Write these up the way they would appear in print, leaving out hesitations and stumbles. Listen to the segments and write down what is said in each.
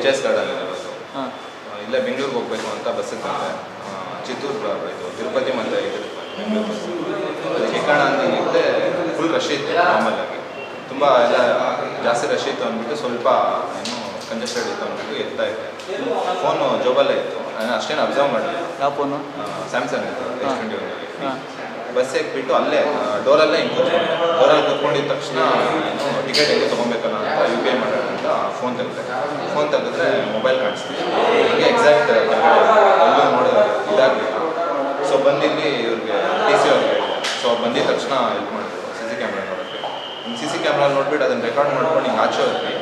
H S garden ಇರೋದು. ಹಾಂ ಇಲ್ಲೇ ಬೆಂಗಳೂರಿಗೆ ಹೋಗ್ಬೇಕು ಅಂತ ಬಸ್ಸಿಗೆ ಬಂದೆ. ಚಿತ್ತೂರು ಇದು ತಿರುಪತಿ ಮತ್ತು ಇದು ಬೆಂಗಳೂರು ಬಸ್. ಅದಕ್ಕೆ ಕಾರಣ ಅಂದಿದ್ದೆ ಫುಲ್ ರಶ್ ಇತ್ತು. ನಾರ್ಮಲ್ ಆಗಿ ತುಂಬ ಎಲ್ಲ ಜಾಸ್ತಿ ರಶ್ ಇತ್ತು ಅಂದ್ಬಿಟ್ಟು ಸ್ವಲ್ಪ ಏನು ಕಂಜೆಸ್ಟೆಡ್ ಇತ್ತು ಅಂದ್ಬಿಟ್ಟು ಎತ್ತಾ ಇದ್ದೆ. ಫೋನು ಜೋಬಲ್ಲೇ ಇತ್ತು. ನಾನು ಅಷ್ಟೇನು ಅಬ್ಸರ್ವ್ ಮಾಡಿದೆ. ಯಾವ ಫೋನು? ಸ್ಯಾಮ್ಸಂಗ್ ಇತ್ತು S21. ಹಾಂ ಬಸ್ ಬಿಟ್ಟು ಅಲ್ಲೇ ಡೋರಲ್ಲೇ ಹಿಂಗೆ ಕೂತ್ಕೊಂಡೆ. ಡೋರಲ್ಲಿ ಕೂತ್ಕೊಂಡಿದ್ದ ತಕ್ಷಣ ಏನು ಟಿಕೆಟ್ ಹೆಂಗೆ ತೊಗೊಬೇಕಲ್ಲ ಅಂತ UPI ಮಾಡೋಣ ಅಂತ ಫೋನ್ ತೆಗೆದೆ. ಫೋನ್ ತೆಗೆದ್ರೆ ಮೊಬೈಲ್ ಕಾಣಿಸ್ತಿದೆ. ಹಿಂಗೆ ಎಕ್ಸಾಕ್ಟ್ ಎಲ್ಲೂ ನೋಡಿದ್ರೆ ಇದಾಗಬೇಕು. ಸೊ ಬಂದಿಲ್ಲಿ ಇವ್ರಿಗೆ TC ಅವ್ರಿಗೆ ಹೇಳಿದೆ. ಸೊ ಬಂದಿದ್ದ ತಕ್ಷಣ ಹೆಲ್ಪ್ ಮಾಡಿದ್ರು CC ಕ್ಯಾಮ್ರಾ ನೋಡೋಕ್ಕೆ. CC ಕ್ಯಾಮ್ರಾ ನೋಡ್ಬಿಟ್ಟು ಅದನ್ನು ರೆಕಾರ್ಡ್ ಮಾಡ್ಕೊಂಡು ಹಿಂಗೆ ಆಚೆ ಹೋದ್ವಿ.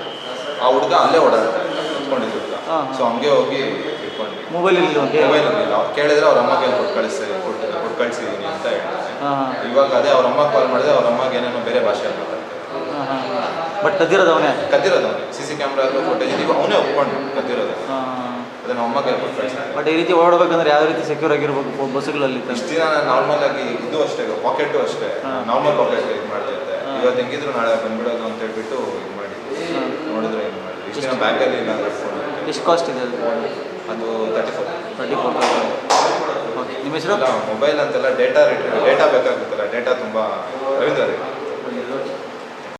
ಆ ಹುಡುಗ ಅಲ್ಲೇ ಓಡಾಡ್ತಾರೆ ಕುತ್ಕೊಂಡಿದ್ದು ಹುಡುಗ. ಸೊ ಹಂಗೆ ಹೋಗಿ ಇಟ್ಕೊಂಡ್ವಿ. ಮೊಬೈಲ್ ಮೊಬೈಲ್ ಇರಲಿಲ್ಲ. ಅವ್ರು ಕೇಳಿದ್ರೆ ಅವ್ರ ಅಮ್ಮಗೆ ಕೊಟ್ಟು ಕಳಿಸಿದ್ದೀನಿ ಅಂತ ಹೇಳ್ತಾರೆ. ಇವಾಗ ಅದೇ ಅವ್ರ ಅಮ್ಮ ಕಾಲ್ ಮಾಡಿದ್ರೆ ಅವ್ರ ಅಮ್ಮಗೆ ಏನೇನೋ ಬೇರೆ ಭಾಷೆಯಲ್ಲಿ ಮಾತಾಡ್ತಾರೆ. ಬಟ್ ಕದ್ದಿರೋದು ಅವನೇ CC ಕ್ಯಾಮ್ರಾ ಫುಟೇಜ್ ಇದೀವಿ ಅವನೇ ಒಪ್ಕೊಂಡು ಕದ್ದಿರೋದು. ಅದನ್ನ ಅಮ್ಮಗೆ ಕೊಟ್ಟು ಕಳಿಸ್ತಾರೆ. ಬಟ್ ಈ ರೀತಿ ಓಡಬೇಕಂದ್ರೆ ಯಾವ ರೀತಿ ಸೆಕ್ಯೂರ್ ಆಗಿರ್ಬೇಕು ಬಸ್ಸುಗಳಲ್ಲಿ? ಇಷ್ಟು ದಿನ ನಾನು ನಾರ್ಮಲ್ ಆಗಿ ಇದು ಅಷ್ಟೇ, ಪಾಕೆಟು ಅಷ್ಟೇ, ನಾರ್ಮಲ್ ಪಾಕೆಟ್ ಇದು ಮಾಡ್ತಿದ್ದೆ. ಇವತ್ತು ಹೆಂಗಿದ್ರು ನಾಳೆ ಬಂದ್ಬಿಡೋದು ಅಂತ ಹೇಳ್ಬಿಟ್ಟು ಇದು ಮಾಡಿದ್ವಿ. ನೋಡಿದ್ರೆ ಇದು ಮಾಡಿದ್ವಿ. ಇಷ್ಟು ದಿನ ಬ್ಯಾಗಲ್ಲಿ ಇಲ್ಲ ಅಂದ್ರೆ ಫೋನ್. ಎಷ್ಟು ಕಾಸ್ಟ್ ಇದೆ ಅದು 34,000. ಓಕೆ, ನಿಮ್ಮ ಹೆಸರು? ಮೊಬೈಲ್ ಅಂತೆಲ್ಲ ಡೇಟಾ ಬೇಕಾಗುತ್ತಲ್ಲ, ಡೇಟಾ ತುಂಬ ರವೀಂದ್ರ